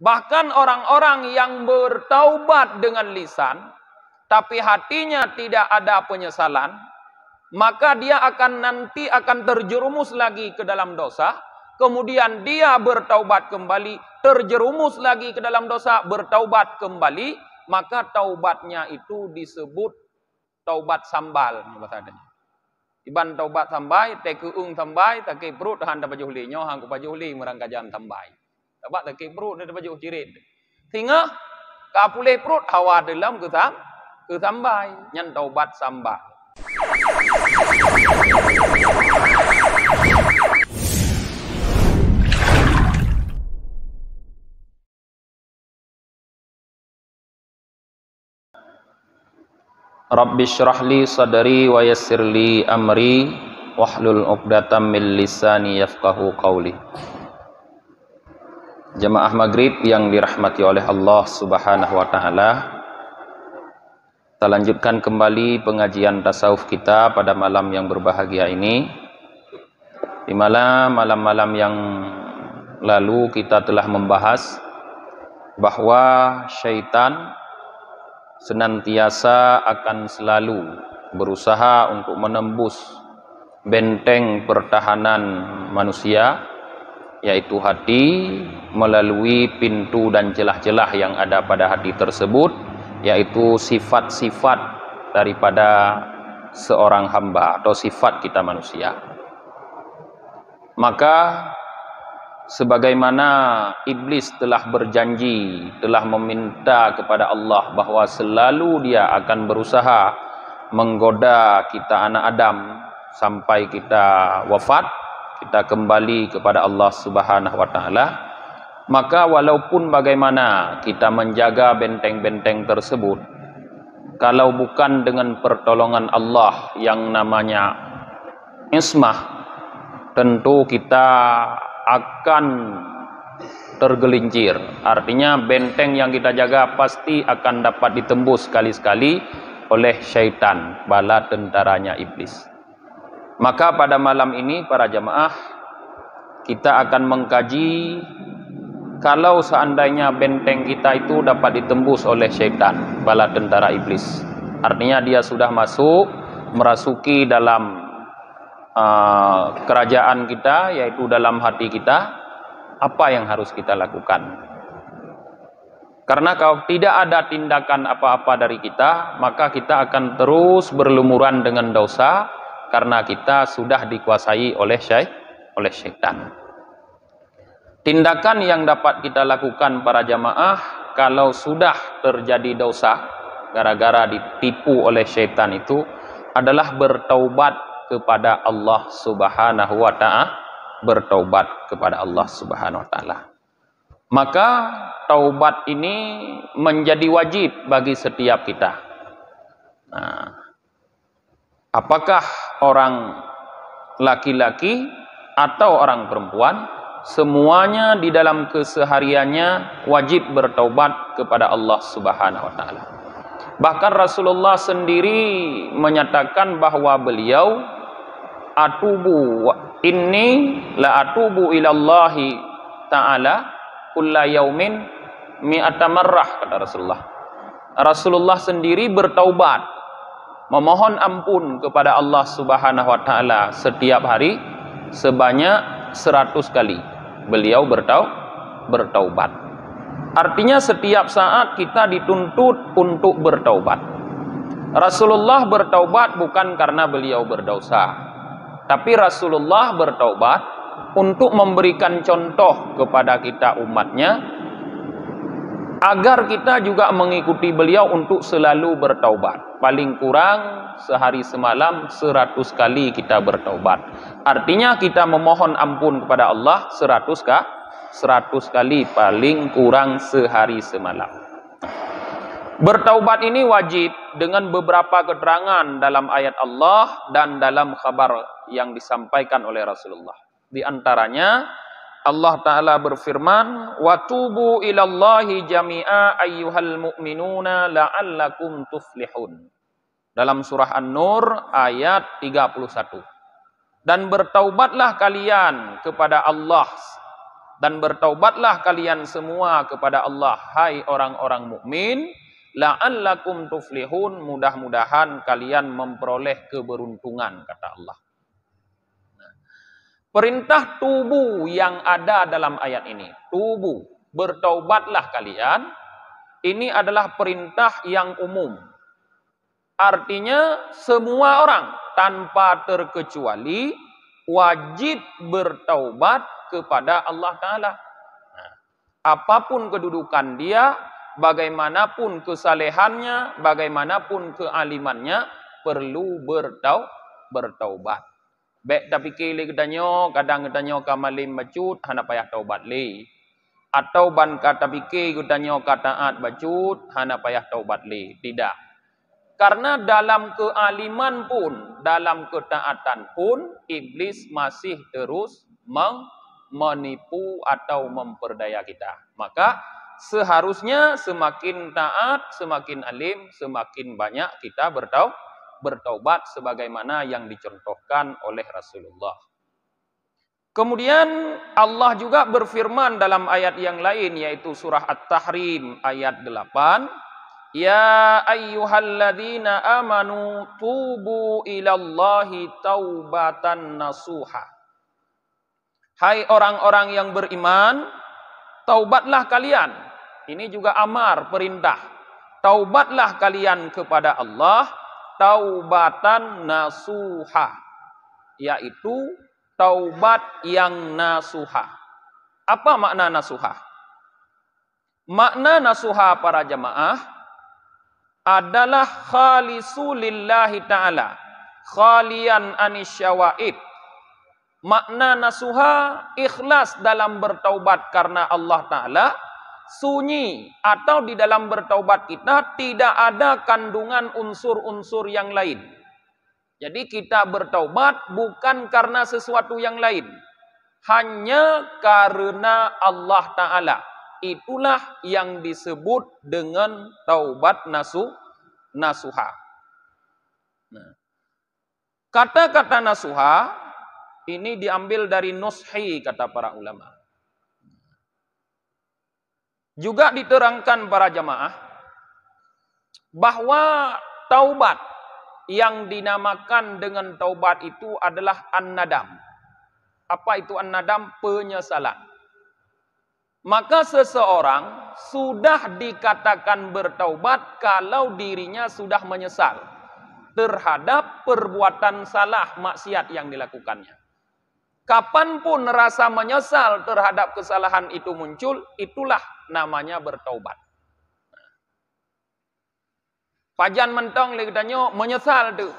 Bahkan orang-orang yang bertaubat dengan lisan, tapi hatinya tidak ada penyesalan, maka dia nanti akan terjerumus lagi ke dalam dosa. Kemudian dia bertaubat kembali, terjerumus lagi ke dalam dosa, bertaubat kembali. Maka taubatnya itu disebut taubat sambal. Iban taubat sambai, tekuung sambai, take perut tahan dapat juhli, nyohang ke juhli merangkajan sambai. Dapat take perut dapat juh cirit. Sehingga kapulai perut hawa dalam ke sambai, nyan taubat sambal. Rabbi syrah li sadri wa yassir li amri wahlul 'uqdatam min lisani yafqahu qawli. Jemaah maghrib yang dirahmati oleh Allah Subhanahu wa taala, kita lanjutkan kembali pengajian tasawuf kita pada malam yang berbahagia ini. Di malam-malam yang lalu kita telah membahas bahwa syaitan senantiasa akan selalu berusaha untuk menembus benteng pertahanan manusia, yaitu hati, melalui pintu dan celah-celah yang ada pada hati tersebut, yaitu sifat-sifat daripada seorang hamba atau sifat kita manusia. Maka sebagaimana iblis telah berjanji, telah meminta kepada Allah bahwa selalu dia akan berusaha menggoda kita anak Adam sampai kita wafat, kita kembali kepada Allah Subhanahu wa taala. Maka walaupun bagaimana kita menjaga benteng-benteng tersebut, kalau bukan dengan pertolongan Allah yang namanya ismah, tentu kita akan tergelincir. Artinya benteng yang kita jaga pasti akan dapat ditembus sekali-sekali oleh syaitan, bala tentaranya iblis. Maka pada malam ini para jamaah, kita akan mengkaji kalau seandainya benteng kita itu dapat ditembus oleh syaitan, bala tentara iblis. Artinya dia sudah merasuki dalam kerajaan kita, yaitu dalam hati kita. Apa yang harus kita lakukan? Karena kalau tidak ada tindakan apa-apa dari kita, maka kita akan terus berlumuran dengan dosa, karena kita sudah dikuasai oleh syaitan. Tindakan yang dapat kita lakukan para jamaah kalau sudah terjadi dosa gara-gara ditipu oleh syaitan itu adalah bertaubat kepada Allah Subhanahu wa ta'ala, bertaubat kepada Allah Subhanahu wa ta'ala. Maka taubat ini menjadi wajib bagi setiap kita. Nah, apakah orang laki-laki atau orang perempuan, semuanya di dalam kesehariannya wajib bertaubat kepada Allah Subhanahu wa ta'ala. Bahkan Rasulullah sendiri menyatakan bahwa beliau inni la atubu ilallahi ta'ala kulla yaumin mi'ata marrah, kata Rasulullah. Rasulullah sendiri bertaubat, memohon ampun kepada Allah Subhanahu wa taala setiap hari sebanyak 100 kali. Beliau bertaubat. Artinya setiap saat kita dituntut untuk bertaubat. Rasulullah bertaubat bukan karena beliau berdosa, tapi Rasulullah bertaubat untuk memberikan contoh kepada kita umatnya, agar kita juga mengikuti beliau untuk selalu bertaubat. Paling kurang sehari semalam 100 kali kita bertaubat. Artinya kita memohon ampun kepada Allah 100 kali, paling kurang sehari semalam. Bertaubat ini wajib dengan beberapa keterangan dalam ayat Allah dan dalam kabar yang disampaikan oleh Rasulullah. Di antaranya Allah Ta'ala berfirman, "Watubu ilallahi jami'a ayyuhal mu'minuna la'allakum tuflihun." Dalam surah An-Nur ayat 31. Dan bertaubatlah kalian kepada Allah dan bertaubatlah kalian semua kepada Allah, hai orang-orang mukmin, la'allakum tuflihun, mudah-mudahan kalian memperoleh keberuntungan, kata Allah. Perintah tubu yang ada dalam ayat ini, tubu, bertaubatlah kalian, ini adalah perintah yang umum. Artinya semua orang tanpa terkecuali wajib bertaubat kepada Allah Ta'ala. Nah, apapun kedudukan dia, bagaimanapun kesalehannya, bagaimanapun kealimannya, perlu bertaubat. Baik tapi kili kedanyo, kadang kedanyo kamalim bacut, hana payah taubat li. Atau ban kata pikir kedanyo kataat bacut, hana payah taubat li. Tidak. Karena dalam kealiman pun, dalam ketaatan pun, iblis masih terus menipu atau memperdaya kita. Maka seharusnya semakin taat, semakin alim, semakin banyak kita bertaubat sebagaimana yang dicontohkan oleh Rasulullah. Kemudian Allah juga berfirman dalam ayat yang lain, yaitu surah At-Tahrim ayat 8. Ya ayyuhalladzina amanu tubu ilallahi taubatan nasuha. Hai orang-orang yang beriman, taubatlah kalian. Ini juga amar, perintah. Taubatlah kalian kepada Allah, taubatan nasuha, yaitu taubat yang nasuha. Apa makna nasuha? Makna nasuha para jamaah adalah khalisu lillahi ta'ala, khalian anisyawaib. Makna nasuha ikhlas dalam bertaubat karena Allah Ta'ala, sunyi atau di dalam bertaubat kita tidak ada kandungan unsur-unsur yang lain. Jadi kita bertaubat bukan karena sesuatu yang lain, hanya karena Allah Ta'ala. Itulah yang disebut dengan taubat nasuha. Nah, kata-kata nasuha ini diambil dari nushi, kata para ulama. Juga diterangkan para jamaah bahwa taubat yang dinamakan dengan taubat itu adalah an-nadam. Apa itu an-nadam? Penyesalan. Maka seseorang sudah dikatakan bertaubat kalau dirinya sudah menyesal terhadap perbuatan salah maksiat yang dilakukannya. Kapanpun rasa menyesal terhadap kesalahan itu muncul, itulah namanya bertaubat. Pajan mentong legatanya menyesal tu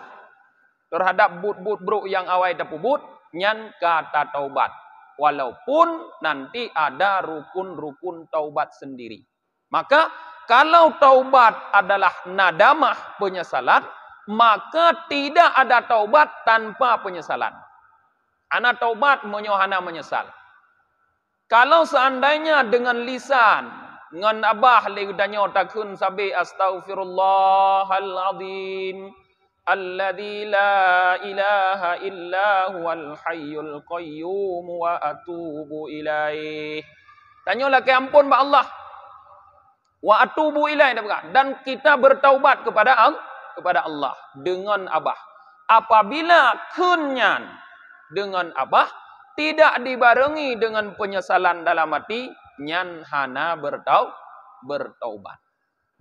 terhadap but-but bro yang awai tapubut, nyan kata taubat. Walaupun nanti ada rukun-rukun taubat sendiri. Maka kalau taubat adalah nadamah, penyesalan, maka tidak ada taubat tanpa penyesalan. Ana taubat menyohana menyesal. Kalau seandainya dengan lisan, ngan abah legdanya takun sabi astaghfirullahaladzim alladzi la ilaha illa huwal hayyul qayyum wa atubu ilaih. Tanyalah ke ampun ba Allah. Wa atubu ilaih, dan kita bertaubat kepada Allah dengan abah. Apabila kunyan dengan abah tidak dibarengi dengan penyesalan dalam hati, nyan hana bertaubat.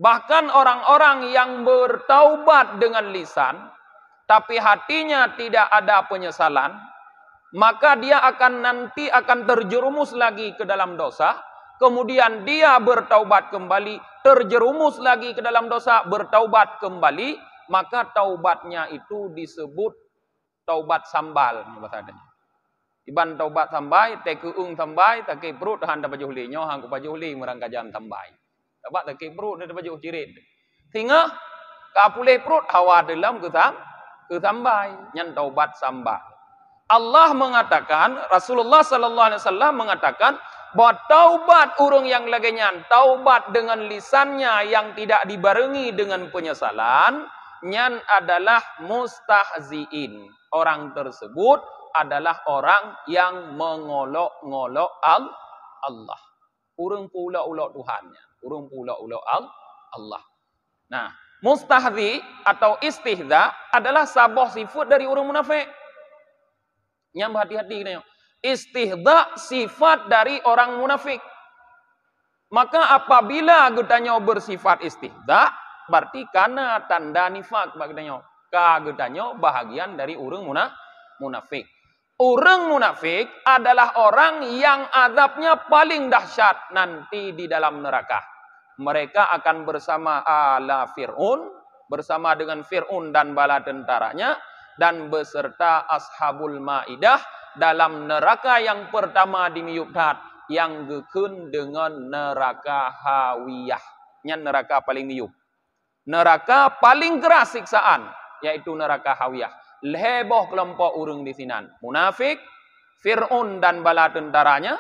Bahkan orang-orang yang bertaubat dengan lisan, tapi hatinya tidak ada penyesalan, maka dia nanti akan terjerumus lagi ke dalam dosa, kemudian dia bertaubat kembali, terjerumus lagi ke dalam dosa, bertaubat kembali, maka taubatnya itu disebut taubat sambal. Iban taubat sambai, tekuung sambai, take perut handa baju linyo, hang baju li merangkajan sambai. Dapat tak perut dari baju cirit. Sehingga kapulai perut hawa dalam kesambai. Yang taubat sambal. Allah mengatakan, Rasulullah sallallahu alaihi wasallam mengatakan bahwa taubat urang yang lagenyan, taubat dengan lisannya yang tidak dibarengi dengan penyesalan, nyan adalah mustahziin. Orang tersebut adalah orang yang mengolok-ngolok Allah. Urang pula ulok Tuhannya. Urang pula ulok Allah. Nah, mustahzi atau istihza adalah sabah sifat dari orang munafik. Yang berhati-hati kita. Istihza sifat dari orang munafik. Maka apabila getanya bersifat istihza, berarti karena tanda nifak bagdanya. Kagetanya bahagian dari orang munafik. Orang munafik adalah orang yang azabnya paling dahsyat nanti di dalam neraka. Mereka akan bersama ala Fir'aun, bersama dengan Fir'aun dan bala tentaranya, dan beserta Ashabul Ma'idah dalam neraka yang pertama di Miyubdat, yang gekun dengan neraka Hawiyah. Yang neraka paling miyub. Neraka paling keras siksaan, yaitu neraka Hawiyah. Leboh kelompok urang di sinan. Munafik, Fir'aun dan bala tentaranya,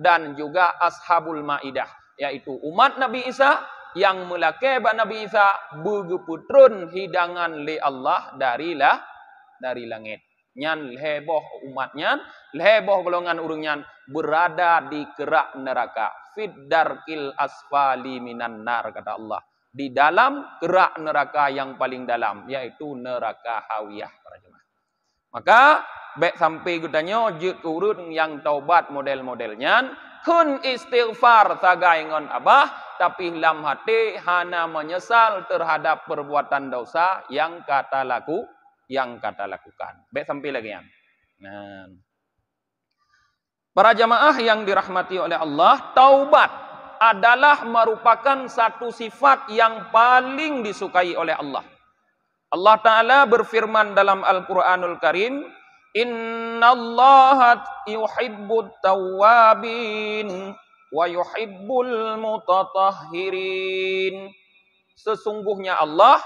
dan juga Ashabul Ma'idah, yaitu umat Nabi Isa yang melakebak Nabi Isa begeputrun hidangan li Allah dari langit. Nyan leboh umatnya, leboh golongan urangnya berada di kerak neraka. Fid darkil asfali minan nar, kata Allah. Di dalam kerak neraka yang paling dalam, yaitu neraka Hawiyah, para jemaah. Maka baik sampai gutanya jut urut yang taubat model-modelnya, kun istighfar tagai ngon abah, tapi lam hati hana menyesal terhadap perbuatan dosa yang kata lakukan. Baik sampai lagi ya. Nah, para jamaah yang dirahmati oleh Allah, taubat adalah merupakan satu sifat yang paling disukai oleh Allah. Allah Ta'ala berfirman dalam Al-Quranul Karim, Innallaha yuhibbut tawwabin wa yuhibbul mutatahhirin. Sesungguhnya Allah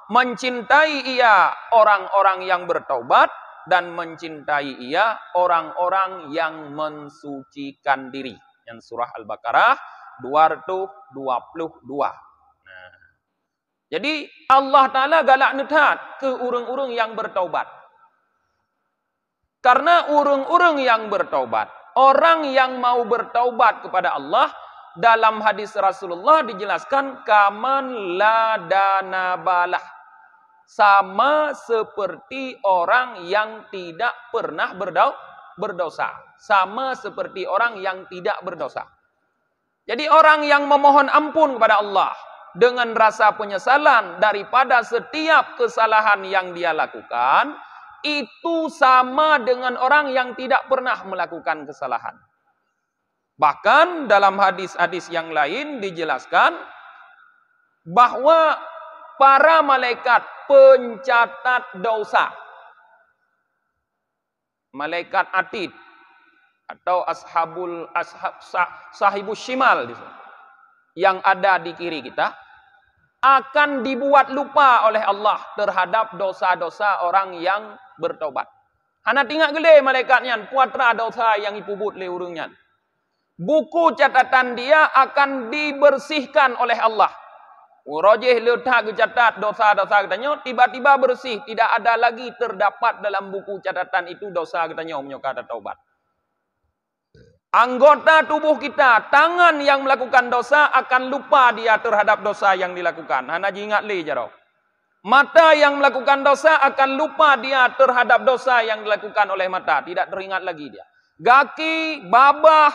mencintai ia orang-orang yang bertaubat dan mencintai ia orang-orang yang mensucikan diri. Yang surah Al-Baqarah 222. Nah, jadi Allah Ta'ala galak netat ke urang-urang yang bertaubat. Karena urang-urang yang bertaubat, orang yang mau bertaubat kepada Allah, dalam hadis Rasulullah dijelaskan kaman la danabalah, sama seperti orang yang tidak pernah berdosa. Sama seperti orang yang tidak berdosa. Jadi orang yang memohon ampun kepada Allah dengan rasa penyesalan daripada setiap kesalahan yang dia lakukan, itu sama dengan orang yang tidak pernah melakukan kesalahan. Bahkan dalam hadis-hadis yang lain dijelaskan bahwa para malaikat pencatat dosa, malaikat atid atau sahibus shimal yang ada di kiri kita, akan dibuat lupa oleh Allah terhadap dosa-dosa orang yang bertobat. Hana tinggal gele malaikatnya puatra dosa yang ipubut le urungnya. Buku catatan dia akan dibersihkan oleh Allah. Urojih letak catat dosa-dosa katanya, tiba-tiba bersih, tidak ada lagi terdapat dalam buku catatan itu dosa katanya kata taubat. Anggota tubuh kita, tangan yang melakukan dosa akan lupa dia terhadap dosa yang dilakukan. Hana ingat le jaro. Mata yang melakukan dosa akan lupa dia terhadap dosa yang dilakukan oleh mata, tidak teringat lagi dia. Kaki, babah,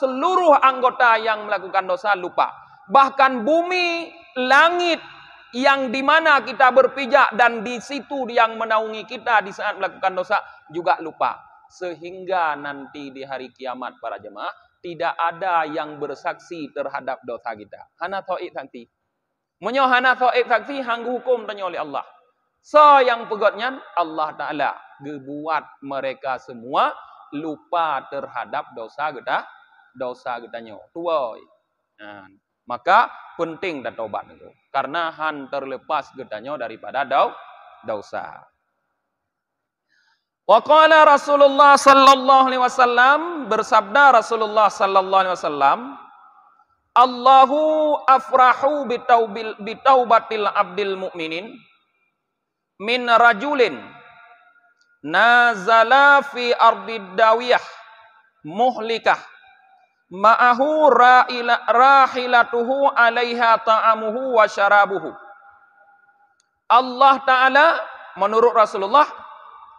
seluruh anggota yang melakukan dosa lupa. Bahkan bumi, langit yang di mana kita berpijak dan di situ yang menaungi kita di saat melakukan dosa juga lupa. Sehingga nanti di hari kiamat para jemaah tidak ada yang bersaksi terhadap dosa kita. Hana ta'id saksi. Menyo hana ta'id saksi hanggu hukum tanya oleh Allah. So yang pegotnya Allah Ta'ala gebuat mereka semua lupa terhadap dosa getanya. Tuai. Nah, maka penting dan taubat itu. Karena han terlepas getanya daripada dosa. Wa qala Rasulullah sallallahu alaihi wasallam, bersabda Rasulullah sallallahu alaihi wasallam, Allahu afrahu bitaubatil abdil mu'minin min rajulin nazala fi ardid dawiyah muhlikah ma'ahu rahilatuhu 'alaiha ta'amuhu wa syarabuhu. Allah Ta'ala menurut Rasulullah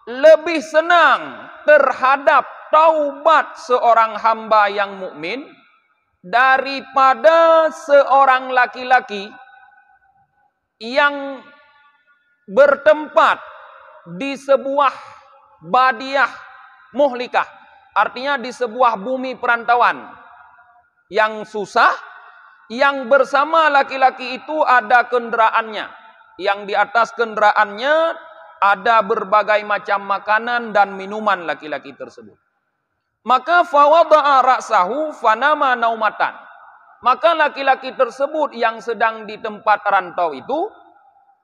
lebih senang terhadap taubat seorang hamba yang mukmin daripada seorang laki-laki yang bertempat di sebuah badiah muhlikah, artinya di sebuah bumi perantauan yang susah, yang bersama laki-laki itu ada kenderaannya, yang di atas kenderaannya ada berbagai macam makanan dan minuman laki-laki tersebut. Maka fawada'a ra'sahu fanama naumatan. Maka laki-laki tersebut yang sedang di tempat rantau itu,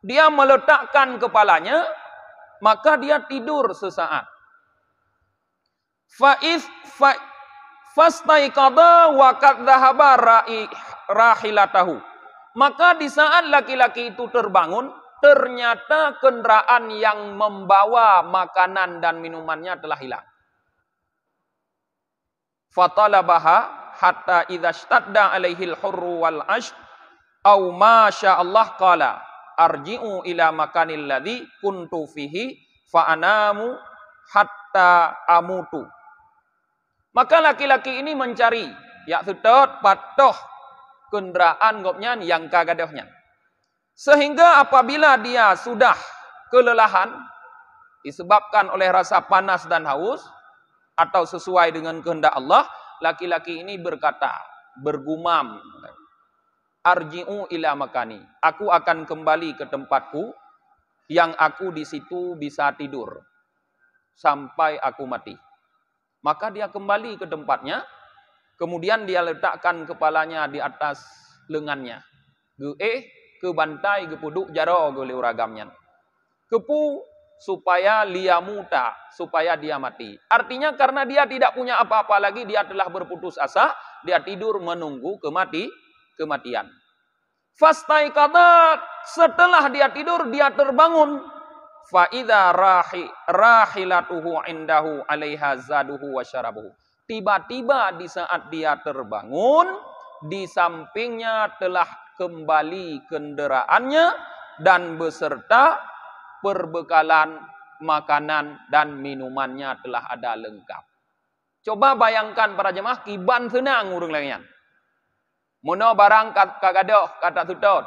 dia meletakkan kepalanya, maka dia tidur sesaat. Fastaiqadha wa qad dhahaba rahilatahu. Maka di saat laki-laki itu terbangun, ternyata kendaraan yang membawa makanan dan minumannya telah hilang. Fatalabaha hatta idza ishtadda alaihi al-hurru wal ashq aw ma sya Allah qala arji'u ila makanil ladzi kuntu fihi fa anamu hatta amutu. Maka laki-laki ini mencari ya sedot patoh kendaraan gopnya yang kagadohnya. Sehingga apabila dia sudah kelelahan disebabkan oleh rasa panas dan haus atau sesuai dengan kehendak Allah, laki-laki ini berkata, bergumam, arji'u ila makani. Aku akan kembali ke tempatku yang aku di situ bisa tidur sampai aku mati. Maka dia kembali ke tempatnya, kemudian dia letakkan kepalanya di atas lengannya. Ke bantai ke puduk jaro ke uragamnya. Kepu supaya liamuta, supaya dia mati. Artinya karena dia tidak punya apa-apa lagi, dia telah berputus asa, dia tidur menunggu kematian. Fastaiqadha, setelah dia tidur, dia terbangun. Fa idza rahilatuhu indahu 'alaiha zaduhu wa syarabuhu. Tiba-tiba di saat dia terbangun, di sampingnya telah kembali kendaraannya dan beserta perbekalan makanan dan minumannya telah ada lengkap. Coba bayangkan para jemaah, kiban senang urang lainnya. Mono barang kagadoh kata tutut.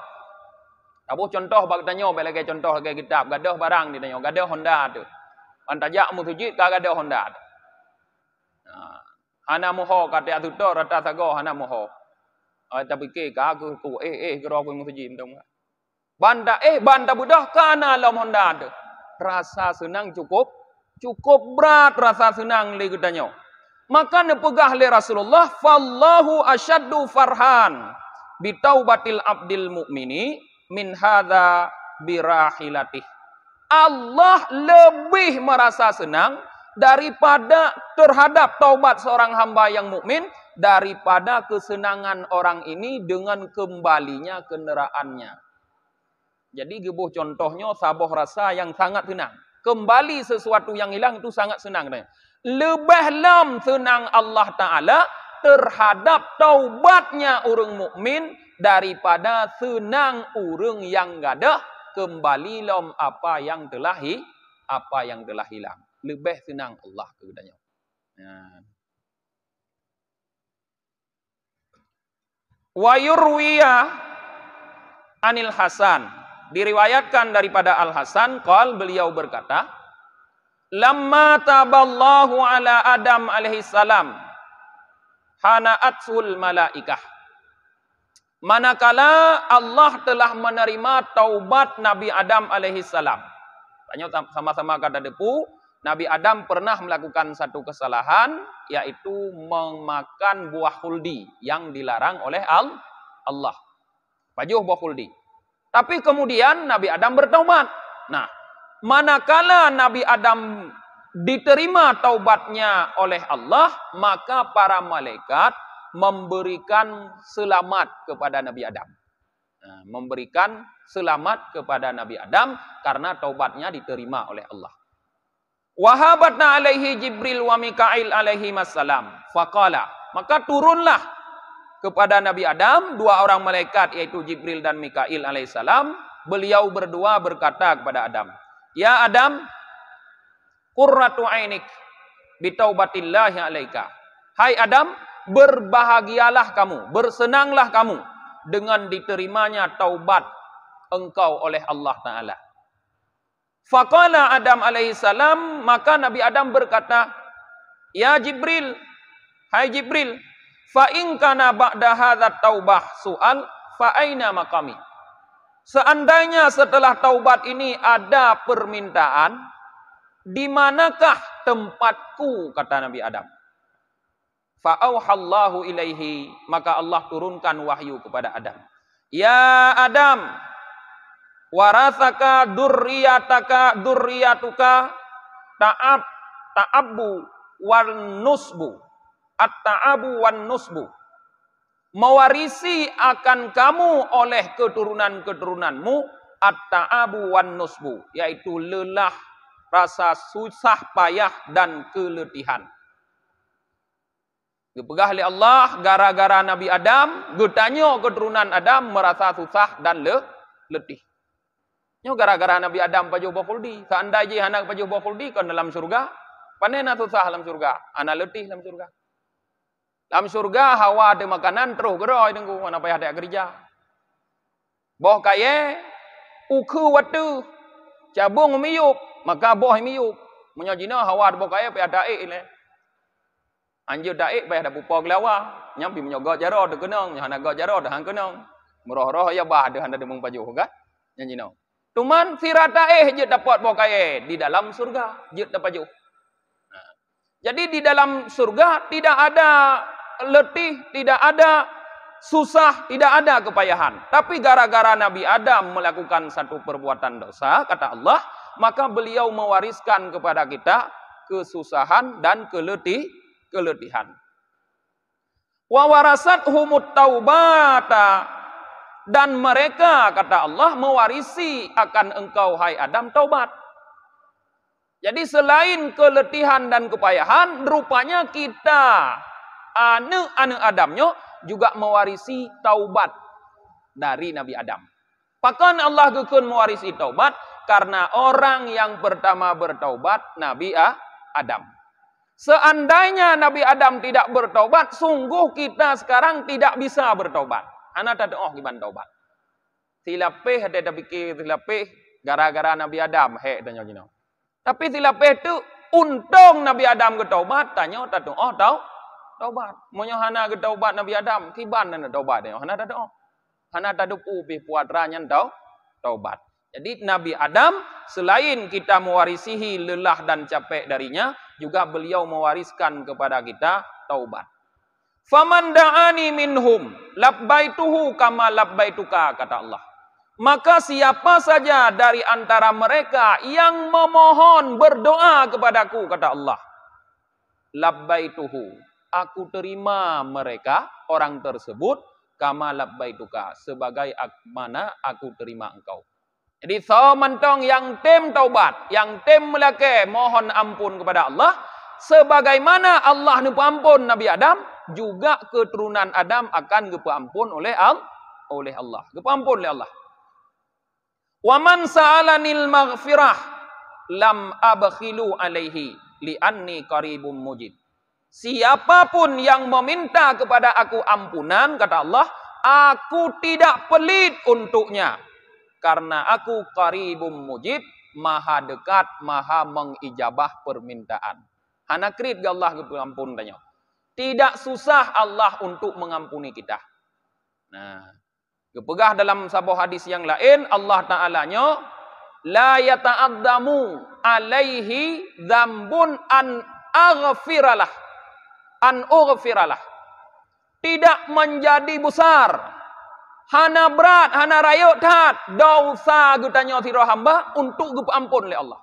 Abu contoh bak tanyo belage contoh lagi kitab gadoh barang di tanyo gadoh Honda tu. Antajak mutujid kagadoh Honda. Hana moho kata tutut rata sago hana moho. Tapi ke aku kero aku mutujid dong. Banda budah kana lam Honda tu. Rasa senang cukup berat rasa senang le gedanyo. Maka nepegah le Rasulullah, fallahu asyaddu farhan bitaubatil abdil mu'mini min hadza birahilatih. Allah lebih merasa senang daripada terhadap taubat seorang hamba yang mukmin daripada kesenangan orang ini dengan kembalinya kendaraannya. Jadi gebuh contohnya saboh rasa yang sangat senang. Kembali sesuatu yang hilang itu sangat senang. Lebih lam senang Allah Ta'ala terhadap taubatnya orang mukmin daripada senang orang yang gadah kembali lam apa yang telah hilang. Lebih senang Allah kepadanya. Wa yurwiya anil Hasan, diriwayatkan daripada Al Hasan qal, beliau berkata, lamma taballahu ala Adam alaihi salam hana'atul malaikah. Manakala Allah telah menerima taubat Nabi Adam alaihi salam. Tanya sama-sama kata depu, Nabi Adam pernah melakukan satu kesalahan, yaitu memakan buah khuldi yang dilarang oleh Allah. Pajuh buah khuldi. Tapi kemudian Nabi Adam bertaubat. Nah, manakala Nabi Adam diterima taubatnya oleh Allah, maka para malaikat memberikan selamat kepada Nabi Adam. Nah, memberikan selamat kepada Nabi Adam karena taubatnya diterima oleh Allah. Wahabatna alaihi Jibril wa Mikail alaihi wassalam. Faqala, Maka turunlah kepada Nabi Adam dua orang malaikat, yaitu Jibril dan Mikail alaihissalam. Beliau berdua berkata kepada Adam, "Ya Adam, qurratu ainik bitaubatillahi alaika." Hai Adam, berbahagialah kamu, bersenanglah kamu dengan diterimanya taubat engkau oleh Allah Ta'ala. Faqala Adam alaihissalam, maka Nabi Adam berkata, "Ya Jibril, hai Jibril, fa in kana ba'da hadzal taubah su'al fa aina maqami?" Seandainya setelah taubat ini ada permintaan, di manakah tempatku, kata Nabi Adam. Fa auhallahu ilaihi, maka Allah turunkan wahyu kepada Adam. Ya Adam, warasaka durriyatuka ta'abu wan nusbu. At-ta'abu wan nusbu. Mewarisi akan kamu oleh keturunan-keturunanmu at-ta'abu wan nusbu, yaitu lelah, rasa susah payah dan keletihan. Dipegah oleh Allah gara-gara Nabi Adam, getanya keturunan Adam merasa susah dan letih. Nyo gara-gara Nabi Adam pajuh bafuldi, seandainya anak pajuh bafuldi kan dalam surga, panena susah dalam surga, anak letih dalam surga. Dalam surga Hawa ada makanan terus gerai tengku mana payah ada kerja. Boh kaya uku watu cabung miyup maka boh miyup. Menyajina Hawa ada boh kaya payah daik ile. Anjir daik payah ada pupa gelawa, nyampi menyogot jaro de kenang, nyana got jaro de hang kenang. Meroh-roh ya bah de handa de mung pajuh kan. Nyajina. Tuman sirat daik je dapat boh kaya di dalam surga, je dapat pajuh. Jadi di dalam surga tidak ada letih, tidak ada susah, tidak ada kepayahan. Tapi gara-gara Nabi Adam melakukan satu perbuatan dosa, kata Allah, maka beliau mewariskan kepada kita kesusahan dan keletihan. Wa warasathumut taubata, dan mereka, kata Allah, mewarisi akan engkau hai Adam taubat. Jadi selain keletihan dan kepayahan, rupanya kita anak Adamnya juga mewarisi taubat dari Nabi Adam. Bahkan Allah gekun mewarisi taubat karena orang yang pertama bertaubat Nabi Adam. Seandainya Nabi Adam tidak bertaubat, sungguh kita sekarang tidak bisa bertaubat. Anak tak doa gimana taubat. Silapeh ada pikir silapeh gara-gara Nabi Adam tanya gini. Tapi silapeh itu untung Nabi Adam bertaubat, tanya tak doa taubat. Monya hana ke taubat Nabi Adam, kiban na taubat dia. Hana tak doa. Hana tak dupu pi puatranya taubat. Jadi Nabi Adam selain kita mewarisihi lelah dan capek darinya, juga beliau mewariskan kepada kita taubat. Faman da'ani minhum labbaituhu kama labbaituka, kata Allah. Maka siapa saja dari antara mereka yang memohon berdoa kepadaku, kata Allah, labbaituhu, aku terima mereka, orang tersebut, kama labbaituka, sebagai mana aku terima engkau. Jadi mentong yang tem taubat, yang tem melake mohon ampun kepada Allah, sebagaimana Allah nupu ampun Nabi Adam, juga keturunan Adam akan gepa ampun oleh Allah. Gepa ampun oleh Allah. Wa man sa'alanil maghfirah lam abkhilu alaihi li'anni qaribum mujib. Siapapun yang meminta kepada aku ampunan, kata Allah, aku tidak pelit untuknya. Karena aku qaribum mujib, maha dekat, maha mengijabah permintaan. Hana krit ke Allah ampun tanya. Tidak susah Allah untuk mengampuni kita. Nah, kepegah dalam sebuah hadis yang lain, Allah Ta'alanya, la yata'addamu alaihi dzambun an aghfiralah. Tidak menjadi besar, hana berat, hana rayut hat, dosa getanya sira hamba untuk ampun oleh Allah.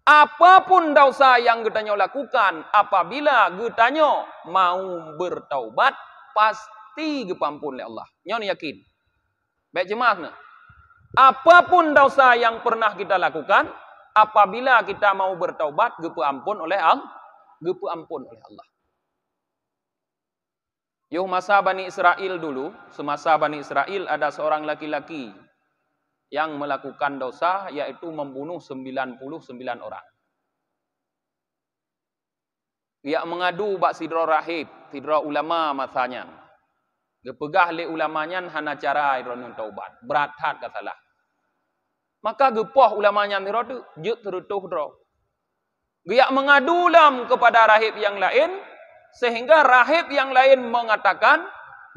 Apapun dosa yang getanya lakukan, apabila getanya mau bertaubat, pasti ampun oleh Allah. Nyon yakin. Baik jemaah, apapun dosa yang pernah kita lakukan, apabila kita mau bertaubat, ampun oleh Allah. Yuh masa Bani Israel dulu, semasa Bani Israel ada seorang laki-laki yang melakukan dosa, yaitu membunuh 99 orang. Dia mengadu bak sidra rahib, sidra ulama masanya. Dia pegah le ulamanya hana cara iron taubat. Berat hat kasalah. Maka gepoh ulamanya niro tu juk terutuh dro. Dia mengadu lam kepada rahib yang lain, sehingga rahib yang lain mengatakan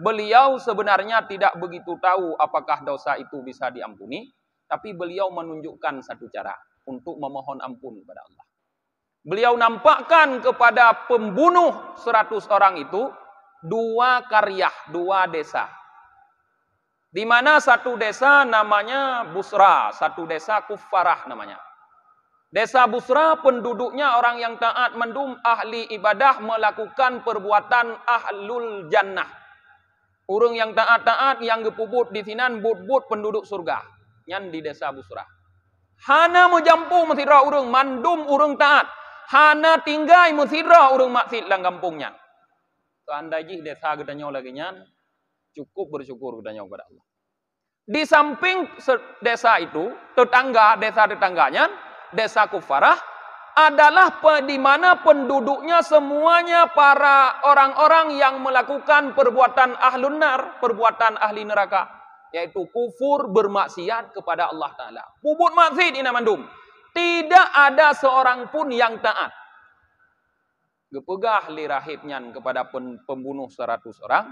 beliau sebenarnya tidak begitu tahu apakah dosa itu bisa diampuni, tapi beliau menunjukkan satu cara untuk memohon ampun kepada Allah. Beliau nampakkan kepada pembunuh 100 orang itu 2 karyah, 2 desa. Di mana satu desa namanya Busra, satu desa Kufarah namanya. Desa Busra penduduknya orang yang taat mendum, ahli ibadah, melakukan perbuatan ahlul jannah. Urang yang taat-taat yang gepubut di sinan but-but penduduk surga. Yang di desa Busra. Hana menjampu mesira urang mandum urang taat. Hana tinggai mesira urang maksud lang kampungnya. Seandainya desa gedanya lagi nyan, cukup bersyukur gedanya kepada Allah. Di samping desa itu, desa tetangganya, desa Kufarah, adalah di mana penduduknya semuanya para orang-orang yang melakukan perbuatan ahlun nar, perbuatan ahli neraka, yaitu kufur, bermaksiat kepada Allah Ta'ala. Bubut maksiat ini mandum. Tidak ada seorang pun yang taat. Gepegah li rahibnya kepada pembunuh 100 orang,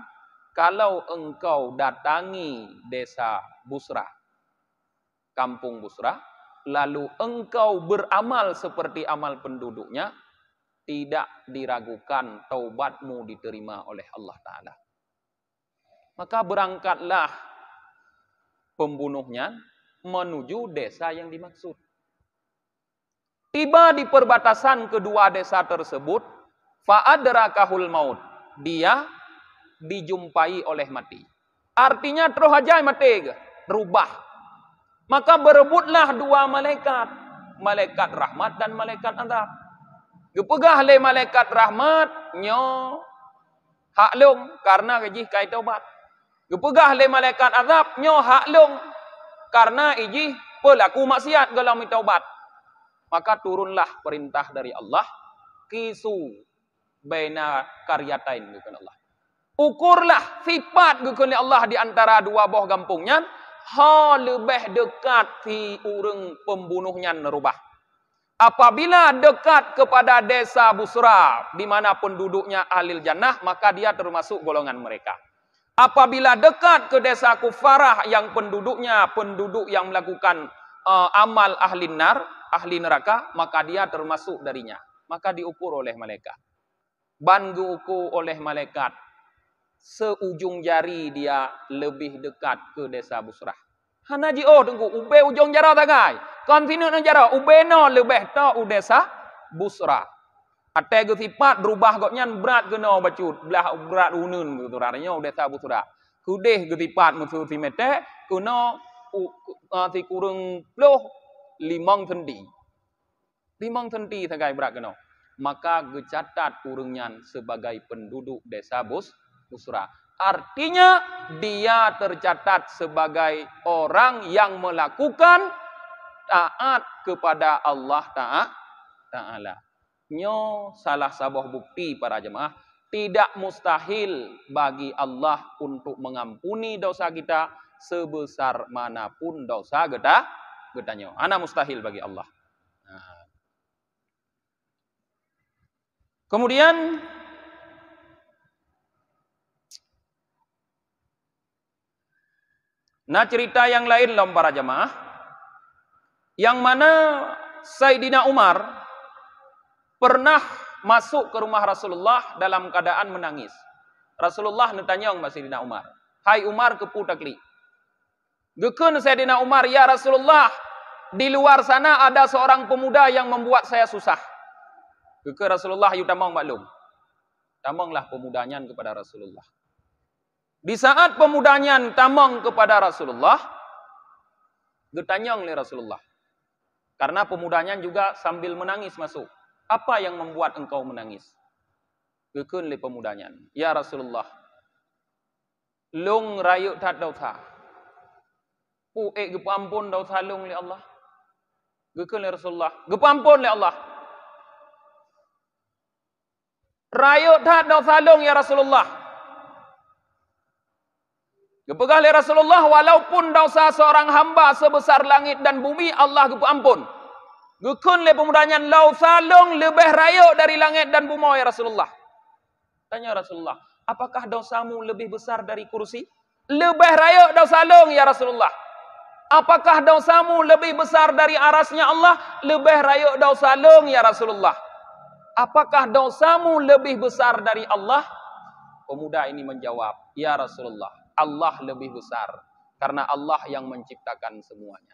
kalau engkau datangi desa Busra, kampung Busra, lalu engkau beramal seperti amal penduduknya, tidak diragukan taubatmu diterima oleh Allah Ta'ala. Maka berangkatlah pembunuhnya menuju desa yang dimaksud. Tiba di perbatasan kedua desa tersebut, fa'adrakahul maut. Dia dijumpai oleh mati. Artinya terus aja mati, rubah. Maka berebutlah 2 malaikat, malaikat rahmat dan malaikat azab. Gepegah le malaikat rahmat nyo haklung karena gaji kai taubat. Gepegah le malaikat azab nyo haklung karena iji pelaku maksiat galau taubat. Maka turunlah perintah dari Allah, kisu baina qaryatain gitu Allah. Ukurlah sifat gitu Allah di antara 2 boh kampungnya, ha lebih dekat si urang pembunuhnya nerubah. Apabila dekat kepada desa Busra, di mana penduduknya ahli jannah, maka dia termasuk golongan mereka. Apabila dekat ke desa Kufarah yang penduduknya penduduk yang melakukan amal ahli nar, ahli neraka, maka dia termasuk darinya. Maka diukur oleh malaikat. Ban diukur oleh malaikat. Seujung jari dia lebih dekat ke desa Busra. Hanaji tunggu, ube ujung jara tagai. Kontinuen jara, ube no lebih ta u desa Busra. Ate ke sifat berubah goknya berat ke no bacut, belah berat unun gitu raranya u desa Busra. Kudeh ke sifat musuh si mete, kuno si kurang ploh 5 sendi. 5 sendi tagai berat ke no. Maka gecatat urangnya sebagai penduduk desa Busra. Artinya dia tercatat sebagai orang yang melakukan taat kepada Allah Ta'ala. Nyo salah sabah bukti para jemaah, tidak mustahil bagi Allah untuk mengampuni dosa kita sebesar manapun dosa gedanya. Ana mustahil bagi Allah. Kemudian cerita yang lain lom para jemaah, yang mana Sayyidina Umar pernah masuk ke rumah Rasulullah dalam keadaan menangis. Rasulullah netanya sama Sayyidina Umar, "Hai Umar, kepu takli." Gekun Sayyidina Umar, "Ya Rasulullah, di luar sana ada seorang pemuda yang membuat saya susah." Gekun Rasulullah, "Yu tamang maklum." Tamanglah pemudanya kepada Rasulullah. Di saat pemudanya tamang kepada Rasulullah, getanyang oleh Rasulullah. Karena pemudanya juga sambil menangis masuk. "Apa yang membuat engkau menangis?" Gekun oleh pemudanya, "Ya Rasulullah, Lung rayuk tat dosa. Pu gepampun dosa lung li Allah. Gekun li Rasulullah. Gepampun li Allah. Rayuk tat dosa lung ya Rasulullah. Gepegah li Rasulullah, walaupun dosa seorang hamba sebesar langit dan bumi, Allah gepampun. Gekun le pemudanya, lau salung lebih rayuk dari langit dan bumi ya Rasulullah. Tanya Rasulullah, apakah dosamu lebih besar dari kursi? Lebih rayuk dosa lung ya Rasulullah. Apakah dosamu lebih besar dari arasnya Allah? Lebih rayuk dosa lung ya Rasulullah. Apakah dosamu lebih besar dari Allah? Pemuda ini menjawab, ya Rasulullah, Allah lebih besar. Karena Allah yang menciptakan semuanya.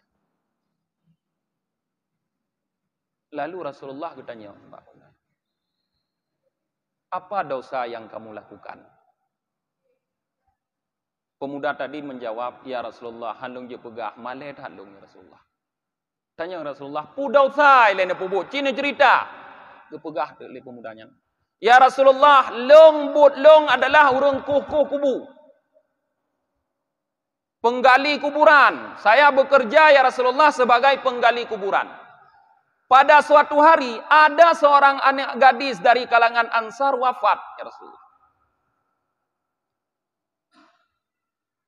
Lalu Rasulullah bertanya, apa dosa yang kamu lakukan? Pemuda tadi menjawab, ya Rasulullah, handung je pegah, malet handung ya Rasulullah. Tanya Rasulullah, pu dosa ilene pubu, cina cerita. Gepegah le pemudanya. Ya Rasulullah, long but long adalah urang kuh-kuh kubu. Penggali kuburan. Saya bekerja ya Rasulullah sebagai penggali kuburan. Pada suatu hari ada seorang anak gadis dari kalangan Ansar wafat ya Rasulullah.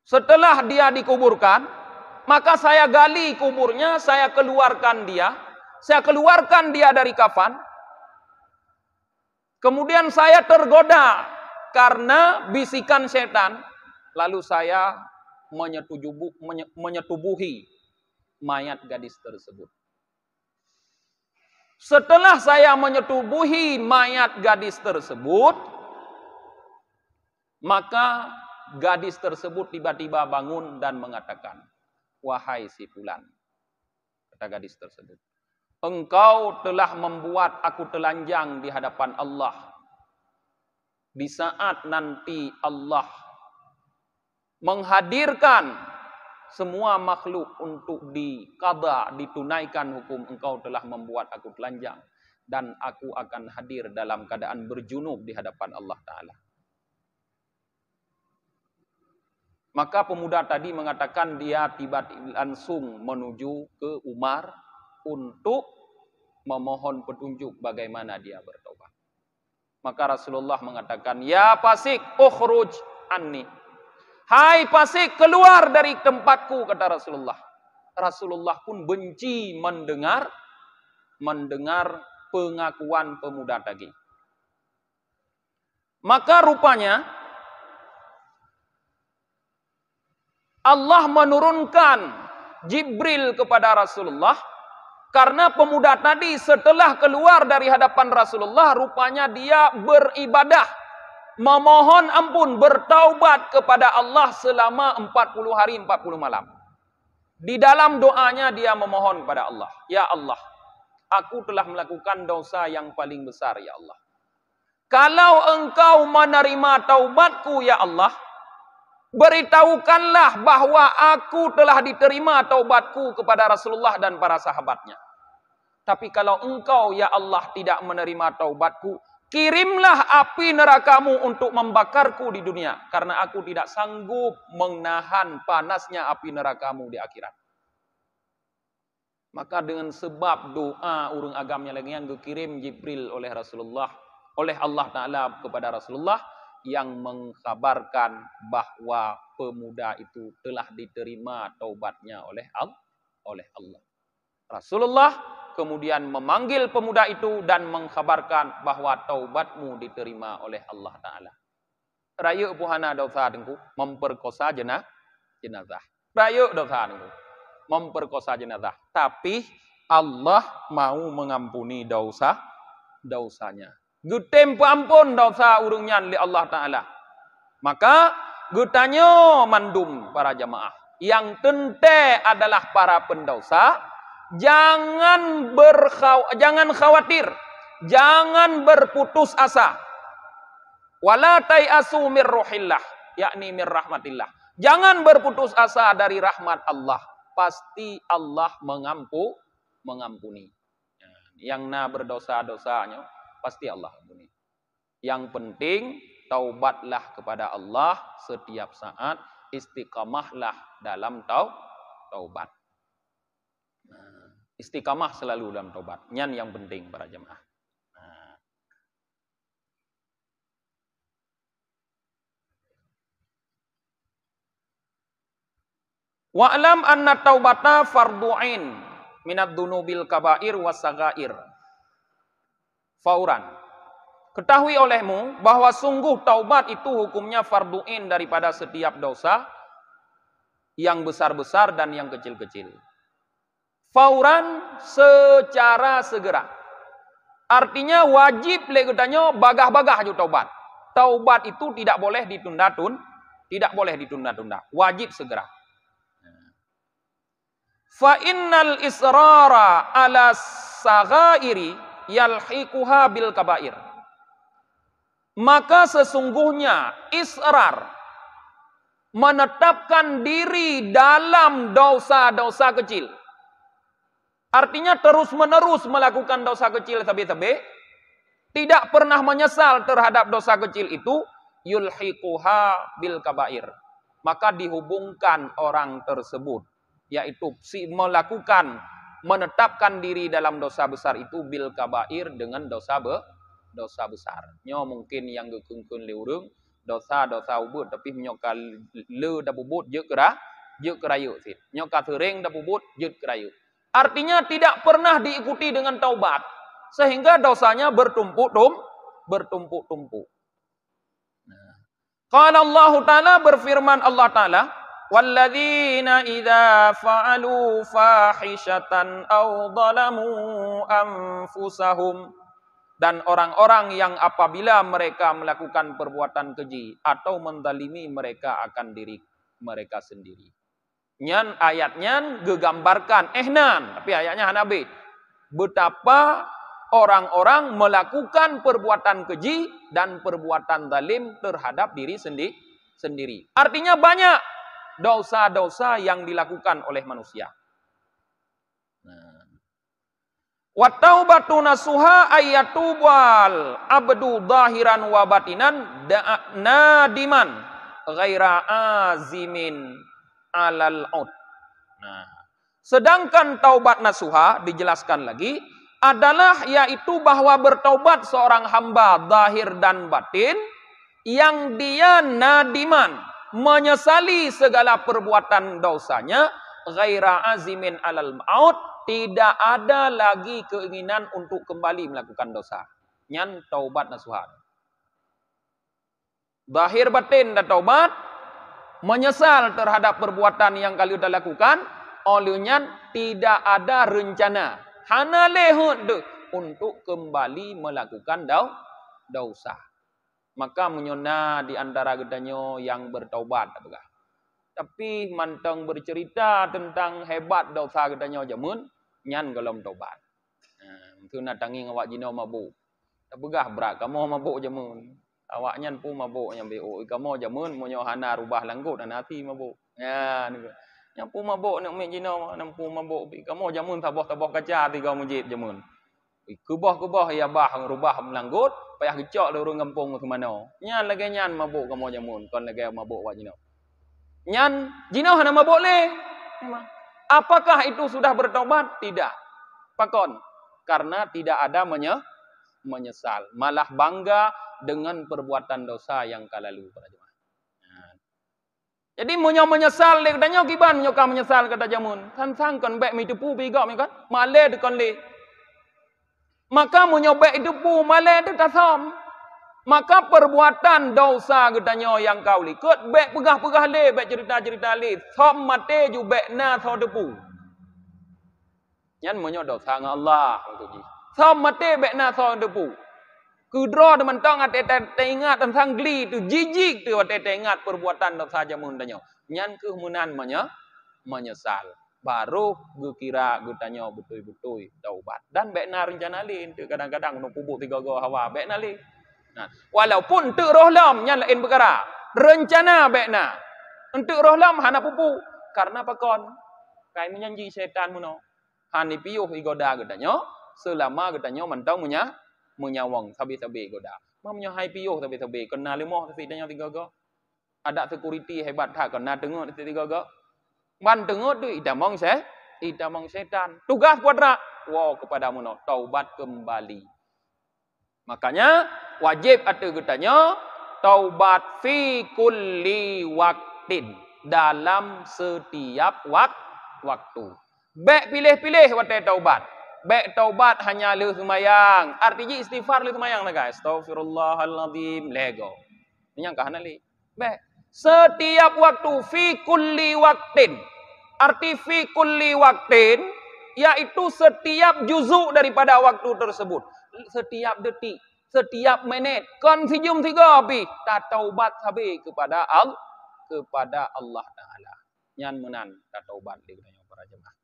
Setelah dia dikuburkan, maka saya gali kuburnya, saya keluarkan dia dari kafan. Kemudian saya tergoda karena bisikan setan, lalu saya menyetubuhi mayat gadis tersebut. Setelah saya menyetubuhi mayat gadis tersebut, maka gadis tersebut tiba-tiba bangun dan mengatakan, wahai si fulan, kata gadis tersebut, engkau telah membuat aku telanjang di hadapan Allah. Di saat nanti Allah menghadirkan semua makhluk untuk diqada, ditunaikan hukum, engkau telah membuat aku telanjang. Dan aku akan hadir dalam keadaan berjunub di hadapan Allah Ta'ala. Maka pemuda tadi mengatakan dia tiba-tiba langsung menuju ke Umar untuk memohon petunjuk bagaimana dia bertobat. Maka Rasulullah mengatakan, ya Fasik, ukhruj anni. Hai Fasik, keluar dari tempatku, kata Rasulullah. Rasulullah pun benci mendengar pengakuan pemuda tadi. Maka rupanya Allah menurunkan Jibril kepada Rasulullah karena pemuda tadi setelah keluar dari hadapan Rasulullah, rupanya dia beribadah, memohon ampun, bertaubat kepada Allah selama 40 hari 40 malam. Di dalam doanya dia memohon kepada Allah, ya Allah, aku telah melakukan dosa yang paling besar ya Allah. Kalau engkau menerima taubatku ya Allah, beritahukanlah bahwa aku telah diterima taubatku kepada Rasulullah dan para sahabatnya. Tapi kalau engkau ya Allah tidak menerima taubatku, kirimlah api nerakamu untuk membakarku di dunia. Karena aku tidak sanggup menahan panasnya api nerakamu di akhirat. Maka dengan sebab doa urang agamnya lagi yang dikirim Jibril oleh Rasulullah, oleh Allah Ta'ala kepada Rasulullah, yang mengkabarkan bahwa pemuda itu telah diterima taubatnya oleh Allah. Rasulullah kemudian memanggil pemuda itu dan mengkabarkan bahwa taubatmu diterima oleh Allah Ta'ala. Raya puhana dosa dengku memperkosa jenazah. Raya dosa dengku memperkosa jenazah. Tapi Allah mau mengampuni dosanya. Gutem ampun dosa urungnya li Allah Ta'ala. Maka gutanyo mandum para jamaah. Yang tente adalah para pendosa. Jangan khawatir. Jangan berputus asa. Wala tai'asu mir ruhillah. Yakni mir rahmatillah. Jangan berputus asa dari rahmat Allah. Pasti Allah mengampuni. Yang berdosa-dosanya pasti Allah ampuni. Yang penting taubatlah kepada Allah setiap saat, istiqamahlah dalam taubat. Istiqamah selalu dalam taubat. Nyan yang penting para jemaah. Wa'lam anna taubata fardu'in minad dunubil kabair wasagair. Fauran. Ketahui olehmu bahwa sungguh taubat itu hukumnya fardu'in daripada setiap dosa yang besar-besar dan yang kecil-kecil. Fauran, secara segera. Artinya wajib legetanyo bagah-bagah ju taubat. Taubat itu tidak boleh ditunda-tunda. Wajib segera. Fa innal israra ala saghairi yalhiquha bil kabair. Maka sesungguhnya israr, menetapkan diri dalam dosa-dosa kecil. Artinya terus-menerus melakukan dosa kecil tabe-tabe, tidak pernah menyesal terhadap dosa kecil itu, yulhiquha bil kabair. Maka dihubungkan orang tersebut, yaitu si menetapkan diri dalam dosa besar itu bil kabair dengan dosa besar. Nyo mungkin yang gekungkun liurung dosa ubud tapi nyokal le da bubut je kerayu sit. Nyokal sering da bubut je kerayu. Artinya tidak pernah diikuti dengan taubat sehingga dosanya bertumpuk-tumpuk. Qala Allah Ta'ala, berfirman Allah Ta'ala, walladzina idza fa'alu fahishatan aw zalamu anfusahum, dan orang-orang yang apabila mereka melakukan perbuatan keji atau menzalimi mereka akan diri mereka sendiri. Nyan ayatnya gegambarkan tapi ayatnya hanabe betapa orang-orang melakukan perbuatan keji dan perbuatan zalim terhadap diri sendiri. Artinya banyak dosa-dosa yang dilakukan oleh manusia. Wa taubatu nasuha ayyatubal abdu zahiran wa batinan nadiman ghaira azimin alal ud. Sedangkan taubat nasuha dijelaskan lagi adalah yaitu bahwa bertaubat seorang hamba zahir dan batin yang dia nadiman, menyesali segala perbuatan dosanya, ghaira azimin alal maut, tidak ada lagi keinginan untuk kembali melakukan dosa. Nyan taubat nasuha. Zahir batin dan taubat, menyesal terhadap perbuatan yang kalian dah lakukan, olehnya tidak ada rencana hana lehut untuk kembali melakukan dosa. Maka menyona di antara gedanyo yang bertaubat, apakah? Tapi mantang bercerita tentang hebat dosa gedanyo jamun nyan golom taubat. Itu nak tangi awak jino mabuk. Apakah berat kamu mabuk jamun. Awak nyan pun mabuk yang BO. Kamu jamun monyo hana rubah langgut dan hati mabuk. Ya ni. Yang pun mabuk nak mek jino nampu mabuk. Kamu jamun tabah-tabah kaca ti kau mujib jamun. Kubah-kubah ya bah rubah langgut, payah gecok lurung kampung ke mana. Nyan lagi nyan mabuk kamu jamun, kon lagi mabuk awak jino. Nyan jino hana mabuk le. Apakah itu sudah bertobat? Tidak. Pakon. Karena tidak ada menyesal, malah bangga dengan perbuatan dosa yang kalalu para jemaah. Jadi munyo menyesal le katanya kiban nyo ka menyesal kata jamun. Sang kon bek mi depu bi gak mi kan. Male de kon le. Maka munyo bek depu male de tasom. Maka perbuatan dosa katanya yang kau likut bek pegah-pegah le, bek cerita-cerita le. Som mate ju bek na tho depu. Nyan munyo dosa dengan Allah untuk ji. Som mate bek na tho depu. Kudro teman tong ate ingat tentang gli tu jijik tu ate ingat perbuatan dosa jamun danyo. Nyan kemunan menyesal. Baru gue kira gue tanya betul-betul taubat. Dan bekna rencana lain tu kadang-kadang no pubuk tiga go hawa bekna lain. Nah, walaupun tu roh lam nyan lain perkara. Rencana bekna. Untuk roh lam hana pupu karena pakon kai menyanji setan muno. Hani piuh igoda gue tanya selama gue tanya mentong menyawang sabi-sabi goda. Mamnya hai piuh tapi kena lemah tapi dia tiga ga. Ada security hebat tak kena tengok tiga ga. Man tengok tu idamong setan. Tugas buat nak. Wow kepada muno taubat kembali. Makanya wajib ada katanya taubat fi kulli waktin, dalam setiap waktu. Baik pilih-pilih waktu taubat. Baik taubat hanya le semayang. Artinya istighfar le semayang lah guys. Astaghfirullahaladzim. Lego. Ini yang kahana li. Baik. Setiap waktu. Fi kulli waktin. Arti fi kulli waktin. Yaitu setiap juzuk daripada waktu tersebut. Setiap detik. Setiap menit. Kon sejum tiga habis. Tak taubat habis kepada Allah Ta'ala. Nyan menan. Tak taubat li katanya para jemaah.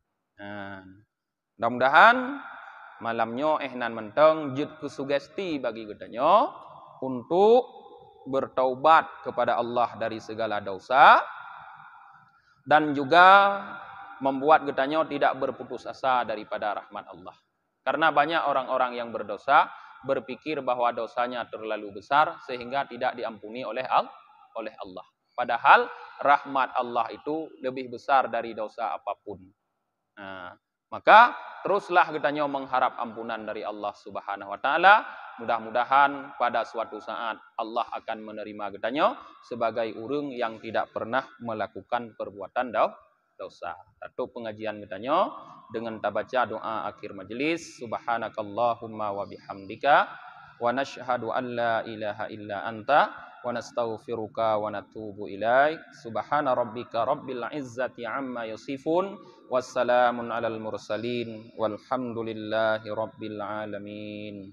Mudah-mudahan malamnya nan menteng jud sugesti bagi katanya untuk bertaubat kepada Allah dari segala dosa dan juga membuat katanya tidak berputus asa daripada rahmat Allah. Karena banyak orang-orang yang berdosa berpikir bahwa dosanya terlalu besar sehingga tidak diampuni oleh Allah. Padahal rahmat Allah itu lebih besar dari dosa apapun. Maka teruslah katanya mengharap ampunan dari Allah Subhanahu wa taala. Mudah-mudahan pada suatu saat Allah akan menerima katanya sebagai urang yang tidak pernah melakukan perbuatan dosa. Tutup pengajian katanya dengan tabaca doa akhir majelis. Subhanakallahumma wa bihamdika wa nashhadu an la ilaha illa anta wa nastaghfiruka wa natubu ilaik. Subhana rabbika rabbil izzati amma yasifun. Wassalamun alal mursalin walhamdulillahi rabbil alamin.